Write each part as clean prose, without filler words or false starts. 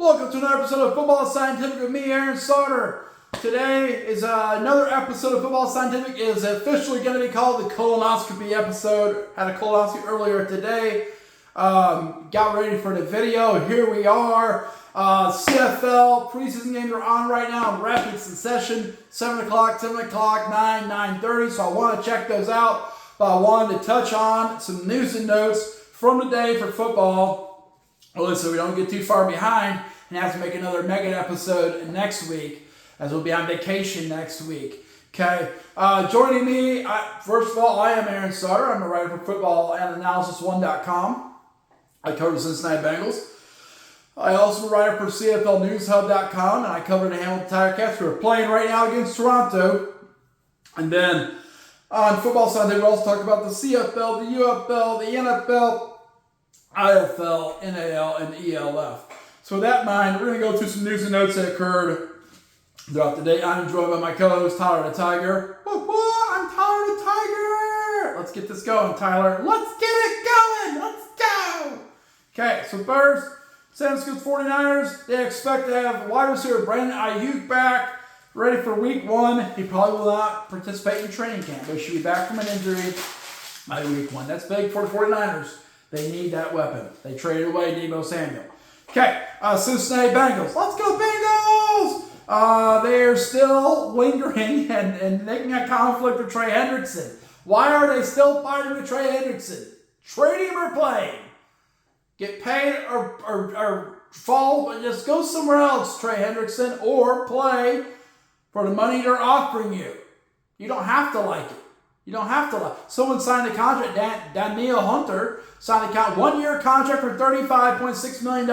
Welcome to another episode of Football Scientific with me, Aaron Sauter. Today is another episode of Football Scientific. It is officially going to be called the colonoscopy episode. Had a colonoscopy earlier today. Got ready for the video. Here we are. CFL preseason games are on right now in rapid succession. 7 o'clock, 7 o'clock, 9, 9:30. So I want to check those out. But I wanted to touch on some news and notes from the day for football. Well, so we don't get too far behind and have to make another mega episode next week, as we'll be on vacation next week. Okay, joining me, first of all, I am Aaron Sauter. I'm a writer for footballandanalysis1.com. I cover the Cincinnati Bengals. I also am a writer for CFLNewsHub.com, and I cover the Hamilton Tiger Cats, who are playing right now against Toronto. And then on Football Sunday, we also talk about the CFL, the UFL, the NFL, IFL, NAL, and ELF. So with that in mind, we're going to go through some news and notes that occurred throughout the day. I'm joined by my co-host, Tyler the Tiger. I'm Tyler the Tiger. Let's get this going, Tyler. Let's get it going. Let's go. Okay, so first, San Francisco 49ers, they expect to have wide receiver Brandon Ayuk back, ready for week 1. He probably will not participate in training camp, but he should be back from an injury by week 1. That's big for the 49ers. They need that weapon. They traded away Deebo Samuel. Okay, Cincinnati Bengals. Let's go Bengals! They are still lingering and making a conflict with Trey Hendrickson. Why are they still fighting with Trey Hendrickson? Trade him or play him. Get paid or fall, but just go somewhere else, Trey Hendrickson, or play for the money they're offering you. You don't have to like it. You don't have to like it. Someone signed a contract, Danielle Hunter signed a 1-year contract for $35.6 million.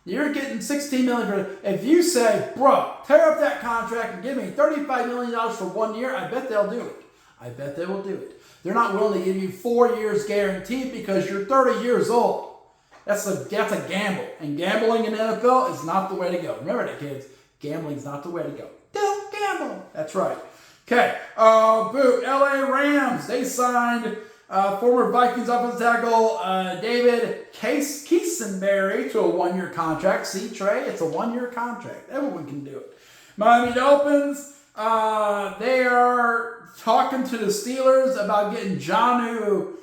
You're getting $16 million for it. If you say, bro, tear up that contract and give me $35 million for 1 year, I bet they'll do it. I bet they will do it. They're not willing to give you 4 years guaranteed because you're 30 years old. That's a gamble. And gambling in the NFL is not the way to go. Remember that, kids. Gambling is not the way to go. Don't gamble. That's right. Okay. LA Rams. They signed former Vikings offensive tackle David Keesenberry to a 1-year contract. See, Trey, it's a 1-year contract. Everyone can do it. Miami Dolphins, they are talking to the Steelers about getting Jonnu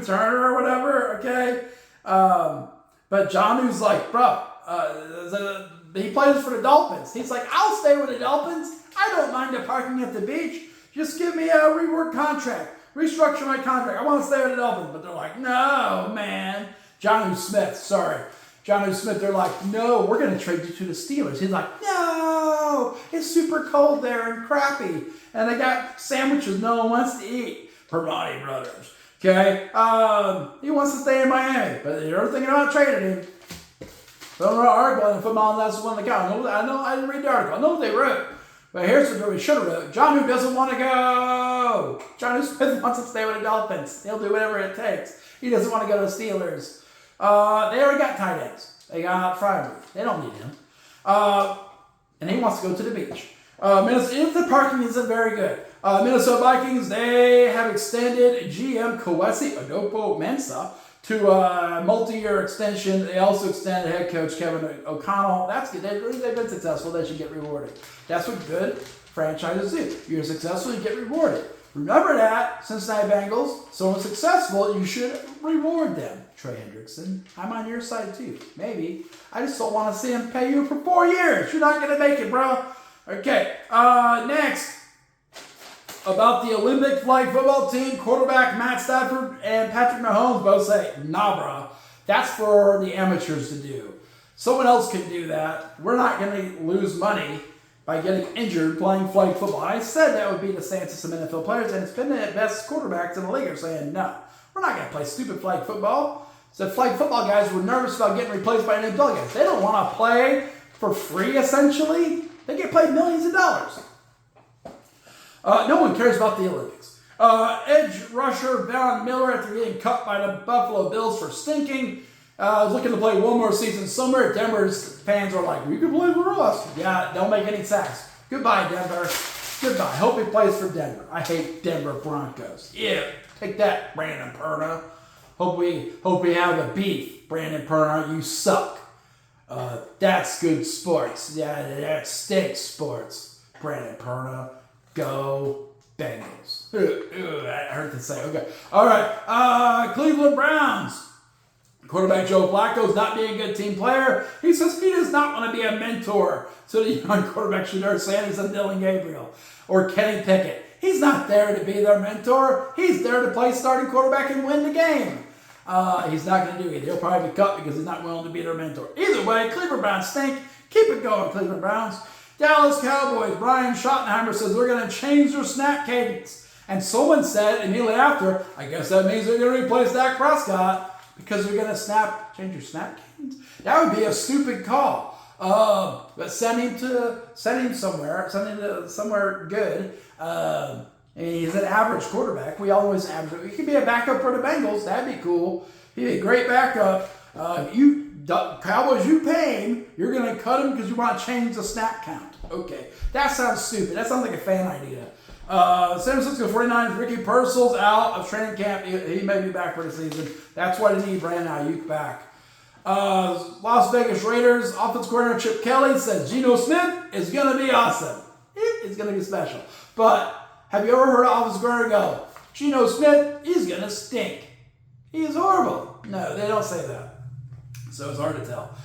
Turner or whatever, okay? But Jonnu's like, bro, he plays for the Dolphins. He's like, I'll stay with the Dolphins. I don't mind the parking at the beach. Just give me a rework contract. Restructure my contract. I want to stay with the Dolphins. But they're like, no, man. Jonnu Smith, they're like, no, we're going to trade you to the Steelers. He's like, no, it's super cold there and crappy. And they got sandwiches no one wants to eat. Permati Brothers. Okay? He wants to stay in Miami. But they're thinking about trading him. So I wrote an article in Football and that's one of the guys. I didn't read the article. I know what they wrote. But here's what we should have wrote. Jonnu doesn't want to go. Jonnu Smith wants to stay with the Dolphins. He'll do whatever it takes. He doesn't want to go to the Steelers. They already got tight ends. They got Fryermuth. They don't need him. And he wants to go to the beach. If the parking isn't very good. Minnesota Vikings, they have extended GM Kwesi Adofo-Mensah to a multi-year extension. They also extended head coach Kevin O'Connell. That's good. They've been successful. They should get rewarded. That's what good franchises do. You're successful, you get rewarded. Remember that, Cincinnati Bengals. Someone successful, you should reward them. Trey Hendrickson, I'm on your side too. Maybe. I just don't want to see him pay you for 4 years. You're not going to make it, bro. Okay, next. About the Olympic flag football team, quarterback Matt Stafford and Patrick Mahomes both say, nah, bro, that's for the amateurs to do. Someone else can do that. We're not going to lose money by getting injured playing flag football. I said that would be the stance of some NFL players, and it's been the best quarterbacks in the league are saying, no, we're not going to play stupid flag football. So flag football guys were nervous about getting replaced by NFL guys. They don't want to play for free, essentially. They get paid millions of dollars. No one cares about the Olympics. Edge rusher Von Miller, after getting cut by the Buffalo Bills for stinking, is looking to play one more season somewhere. Denver's fans are like, you can play for us. Yeah, don't make any sacks. Goodbye, Denver. Goodbye. Hope he plays for Denver. I hate Denver Broncos. Yeah, take that, Brandon Perna. Hope we have a beef. Brandon Perna, you suck. That's good sports. Yeah, that stinks sports. Brandon Perna, go Bengals. That hurt to say. Okay. All right. Cleveland Browns. Quarterback Joe Flacco is not being a good team player. He says he does not want to be a mentor to the young quarterback Shedeur Sanders and Dylan Gabriel or Kenny Pickett. He's not there to be their mentor. He's there to play starting quarterback and win the game. He's not going to do it. He'll probably be cut because he's not willing to be their mentor. Either way, Cleveland Browns stink. Keep it going, Cleveland Browns. Dallas Cowboys. Brian Schottenheimer says they're going to change their snap cadence. And someone said immediately after, I guess that means they're going to replace Dak Prescott because they're going to change your snap cadence. That would be a stupid call. But send him somewhere good. He's an average quarterback. We always average. He could be a backup for the Bengals. That'd be cool. He'd be a great backup. Cowboys, you pay him. You're going to cut him because you want to change the snap count. Okay. That sounds stupid. That sounds like a fan idea. San Francisco 49ers, Ricky Purcell's out of training camp. He may be back for the season. That's why they need Brandon Ayuk back. Las Vegas Raiders offensive coordinator Chip Kelly says Jonnu Smith is going to be awesome. It's going to be special. But have you ever heard an offensive coordinator go, Jonnu Smith is going to stink? He's horrible. No, they don't say that. So it's hard to tell.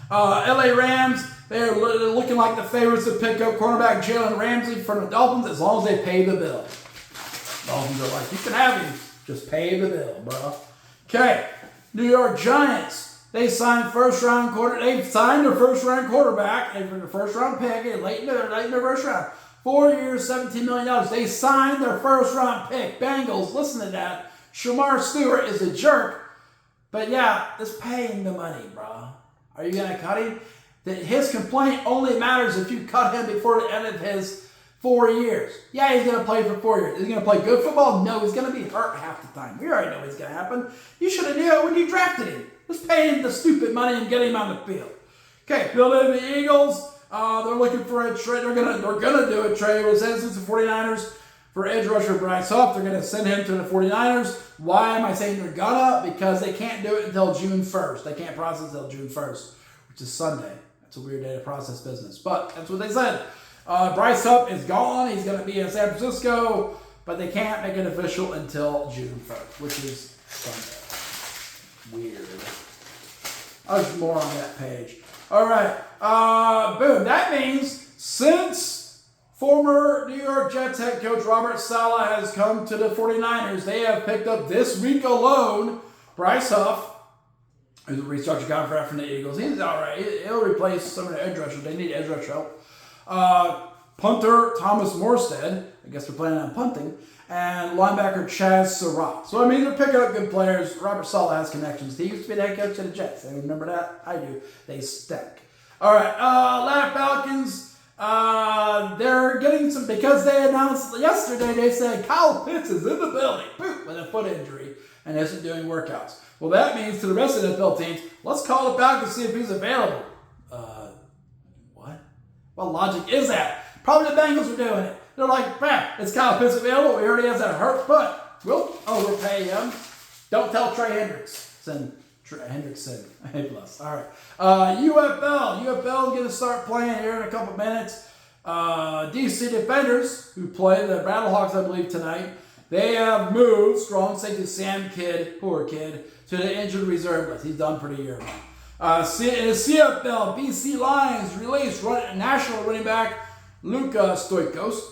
LA Rams, they're looking like the favorites to pick up cornerback Jalen Ramsey from the Dolphins as long as they pay the bill. Dolphins are like, you can have him. Just pay the bill, bro. Okay, New York Giants. They signed their first round quarterback and for the first round pick late in their first round. 4 years, $17 million. They signed their first round pick. Bengals, listen to that. Shamar Stewart is a jerk. But yeah, just pay him the money, bro. Are you going to cut him? His complaint only matters if you cut him before the end of his 4 years. Yeah, he's going to play for 4 years. Is he going to play good football? No, he's going to be hurt half the time. We already know what's going to happen. You should have knew it when you drafted him. Just pay him the stupid money and get him on the field. Okay, Philadelphia Eagles. They're looking for a trade. They're gonna do a trade with the 49ers for edge rusher Bryce Huff. They're gonna send him to the 49ers. Why am I saying they're gonna? Because they can't do it until June 1st. They can't process until June 1st, which is Sunday. That's a weird day to process business, but that's what they said. Bryce Huff is gone. He's gonna be in San Francisco, but they can't make it official until June 1st, which is Sunday. Weird. There's more on that page. All right. Boom. That means since former New York Jets head coach Robert Saleh has come to the 49ers, they have picked up this week alone Bryce Huff, who's a restructured contract from the Eagles. He's all right. He'll replace some of the edge rushers. They need edge rush help. Punter Thomas Morstead. I guess they're planning on punting. And linebacker Chaz Surratt. So, I mean, they're picking up good players. Robert Saleh has connections. He used to be the head coach of the Jets. I remember that? I do. They stink. All right. Atlanta Falcons. They're getting some, because they announced yesterday, they said Kyle Pitts is in the building with a foot injury and isn't doing workouts. Well, that means to the rest of the NFL teams, let's call the Falcons to see if he's available. What? What logic is that? Probably the Bengals are doing it. They're like, man, is Kyle Pitts available? He already has that hurt foot. We'll overpay him. Don't tell Trey Hendrickson. A plus. All right. UFL. UFL is going to start playing here in a couple minutes. DC Defenders, who play the Battlehawks, I believe, tonight, they have moved strong safety Sam Kidd, poor kid, to the injured reserve list. He's done for the year. In the CFL, BC Lions released national running back Luka Stoikos,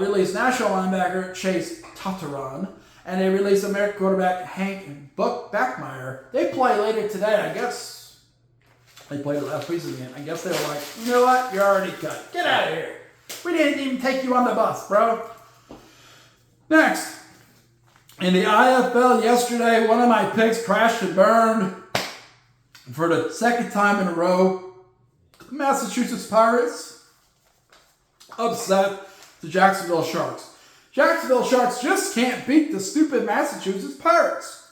released national linebacker Chase Tataran, and they released American quarterback Hank Backmeyer. They play later today. I guess they played the last preseason game. I guess they were like, you know what? You're already cut. Get out of here. We didn't even take you on the bus, bro. Next, in the IFL yesterday, one of my picks crashed and burned for the second time in a row. Massachusetts Pirates upset the Jacksonville Sharks. Jacksonville Sharks just can't beat the stupid Massachusetts Pirates.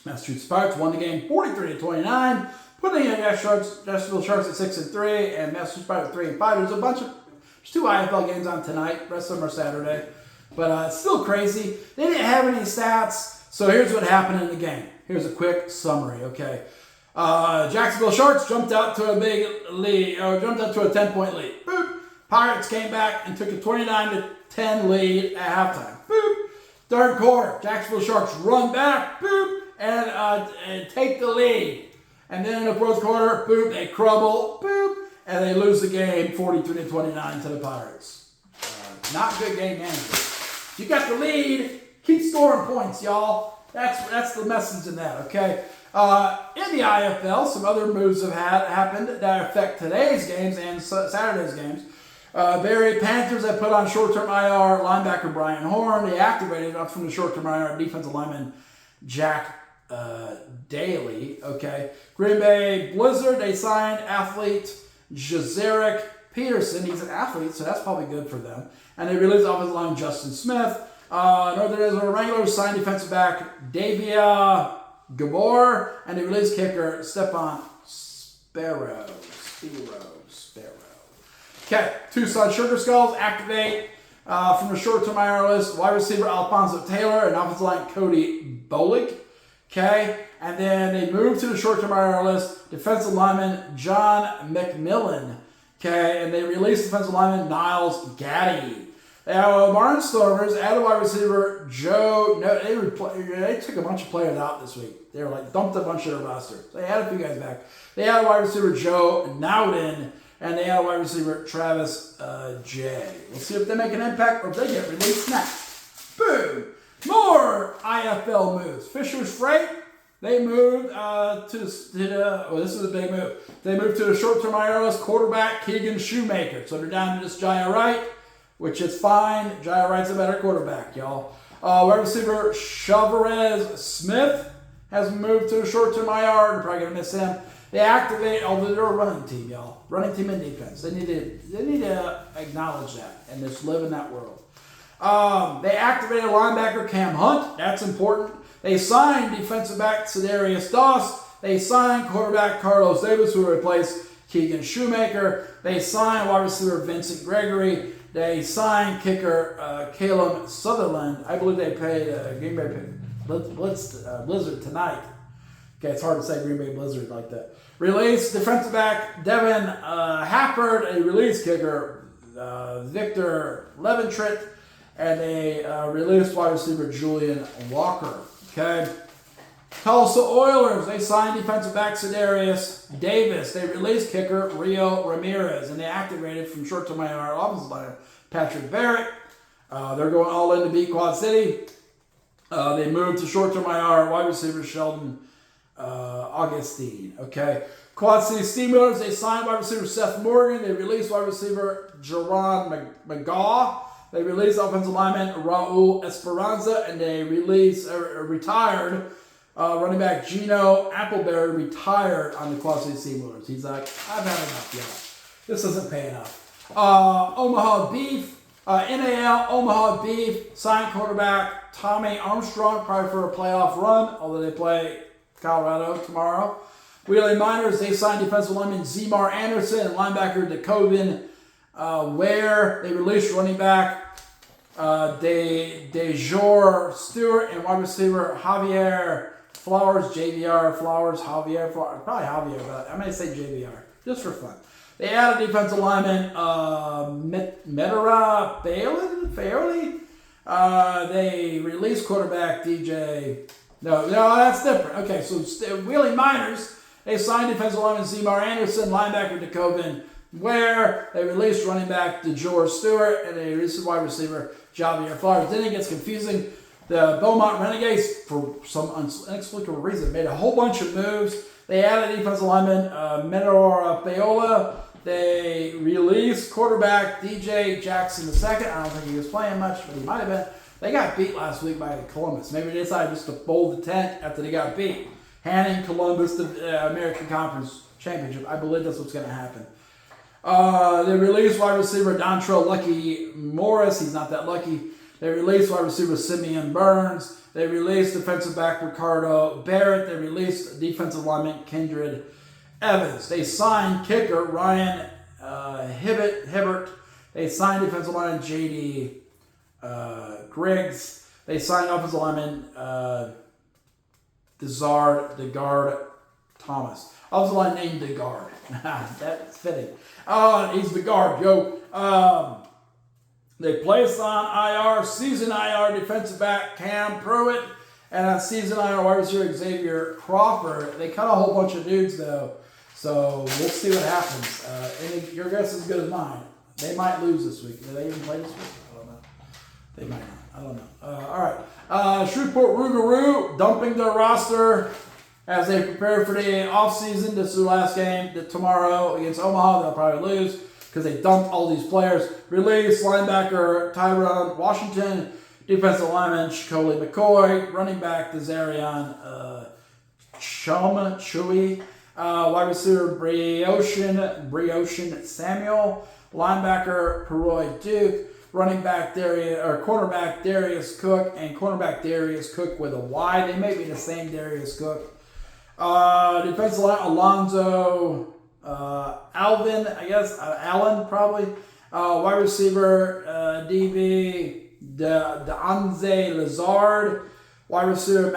Massachusetts Pirates won the game 43-29, putting in Jacksonville Sharks at 6-3, and Massachusetts Pirates 3-5. There's 2 IFL games on tonight. The rest of them are Saturday. But it's still crazy. They didn't have any stats. So here's what happened in the game. Here's a quick summary, okay? Jacksonville Sharks jumped out to a big lead, or jumped out to a 10-point lead. Boop. Pirates came back and took a 29-10 lead at halftime. Boop. Third quarter, Jacksonville Sharks run back, boop, and take the lead. And then in the fourth quarter, boop, they crumble, boop, and they lose the game 43-29 to the Pirates. Not good game management. You got the lead, keep scoring points, y'all. That's the message in that, okay? In the IFL, some other moves have happened that affect today's games and Saturday's games. Barry Panthers have put on short-term IR linebacker Brian Horn. They activated up from the short-term IR defensive lineman Jack Daly. Okay. Green Bay Blizzard, they signed athlete Jazarick Peterson. He's an athlete, so that's probably good for them. And they released offensive lineman Jonnu Smith. Northern Arizona Wranglers signed defensive back Davia Gabor, and they released kicker Stepan Sparrow. Okay, Tucson Sugar Skulls activate from the short-term IR list wide receiver Alfonso Taylor and offensive line Cody Bolick. Okay, and then they move to the short-term IR list defensive lineman John McMillan. Okay, and they released defensive lineman Niles Gaddy. Barnstormers added wide receiver Joe. No, they took a bunch of players out this week. They were like dumped a bunch of their roster. So they had a few guys back. They had wide receiver Joe Nowden, and they had wide receiver Travis J. We'll see if they make an impact or if they get released next. Boom! More IFL moves. Fisher's Freight. They moved this is a big move. They moved to the short-term IR list quarterback Keegan Shoemaker. So they're down to this Jaya Wright, which is fine. Jaya Wright's a better quarterback, y'all. Wide receiver Chavarez Smith has moved to the short-term IR. They're probably going to miss him. They activate, although they're a running team, y'all. Running team and defense. They need to acknowledge that and just live in that world. They activated linebacker Cam Hunt. That's important. They signed defensive back Cedarius Doss. They signed quarterback Carlos Davis, who replaced Keegan Shoemaker. They signed wide receiver Vincent Gregory. They signed kicker Caleb Sutherland. I believe they paid Green Bay Blizzard tonight. Okay, it's hard to say Green Bay Blizzard like that. Released defensive back Devin Hafford. A release kicker Victor Leventritt. And they released wide receiver Julian Walker. Okay. Tulsa Oilers, they signed defensive back Cedarius Davis. They released kicker Rio Ramirez. And they activated from short-term IR offensive line Patrick Barrett. They're going all in to beat Quad City. They moved to short-term IR wide receiver Sheldon Augustine. Okay. Quad City Steamers, they signed wide receiver Seth Morgan. They released wide receiver Jerron McGaw. They released offensive lineman Raul Esperanza, and they retired running back Gino Appleberry retired on the Quad City Steamers. He's like, I've had enough, y'all. This isn't paying enough. Omaha Beef, NAL Omaha Beef, signed quarterback Tommy Armstrong, probably for a playoff run, although they play Colorado tomorrow. Wheeling Miners, they signed defensive lineman Zemar Anderson and linebacker DeCoven Ware. They released running back DeJour Stewart and wide receiver Javier Flowers, JVR Flowers, Javier Flowers, probably Javier, but I'm going to say JVR, just for fun. They added defensive lineman Medera Fairley. They released quarterback DJ. No, that's different. Okay, so Wheeling Miners, they signed defensive lineman Zemar Anderson, linebacker DeCoven Ware. They released running back DeJour Stewart, and they released wide receiver Javier Flowers. Then it gets confusing. The Beaumont Renegades, for some inexplicable reason, made a whole bunch of moves. They added defensive lineman Menor Paola. They released quarterback DJ Jackson II. I don't think he was playing much, but he might have been. They got beat last week by Columbus. Maybe they decided just to fold the tent after they got beat, handing Columbus the American Conference Championship. I believe that's what's going to happen. They released wide receiver Dontrell Lucky Morris. He's not that lucky. They released wide receiver Simeon Burns. They released defensive back Ricardo Barrett. They released defensive lineman Kindred Evans. They signed kicker Ryan Hibbert. They signed defensive lineman J.D. Griggs. They signed offensive lineman DeGard Thomas. Offensive line named the guard. That's fitting. He's the guard, Joe. They placed on IR, season IR defensive back Cam Pruitt, and a season IR wide receiver Xavier Crawford. They cut a whole bunch of dudes, though. So we'll see what happens. Your guess is as good as mine. They might lose this week. Do they even play this week? I don't know. They might not. I don't know. All right. Shreveport Rougarou dumping their roster as they prepare for the offseason. This is their last game tomorrow against Omaha. They'll probably lose because they dumped all these players. Release linebacker Tyrone Washington, defensive lineman Shakoli McCoy, running back Desarion Chui, wide receiver Brioshin Samuel, linebacker Peroy Duke, running back cornerback Darius Cook, and cornerback Darius Cook with a Y. They may be the same Darius Cook. Defensive line Alonzo Alvin, I guess, Allen probably. Wide receiver DB Deanze Lazard. Wide receiver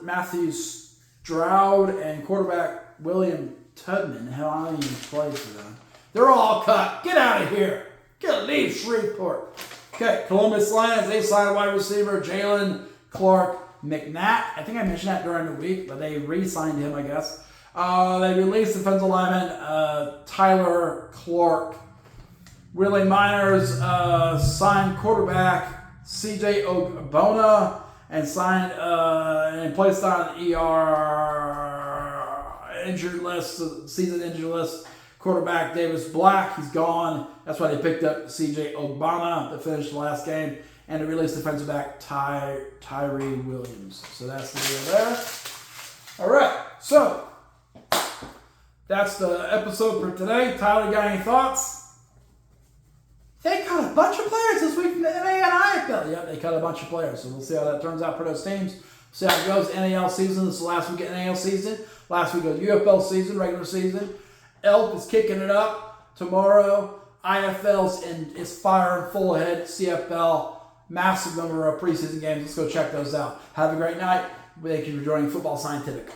Matthew Stroud, and quarterback William Tubman. Hell, I don't even play for them. They're all cut. Get out of here. Leave Shreveport. Okay, Columbus Lions, they signed wide receiver Jalen Clark McNatt. I think I mentioned that during the week, but they re-signed him, I guess. They released defensive lineman Tyler Clark. Willie Miners signed quarterback CJ Ogbonna and signed and placed on ER injured list, season injured list. Quarterback Davis Black, he's gone. That's why they picked up CJ Ogbonna to finish the last game. And they released defensive back Tyree Williams. So that's the deal there. All right, so that's the episode for today. Tyler, got any thoughts? They cut a bunch of players this week from the NA and IFL. Yep, they cut a bunch of players. So we'll see how that turns out for those teams. See how it goes. NAL season. This is the last week of NAL season. Last week of UFL season, regular season. ELF is kicking it up tomorrow. IFL's is firing full ahead. CFL, massive number of preseason games. Let's go check those out. Have a great night. Thank you for joining Football Scientific.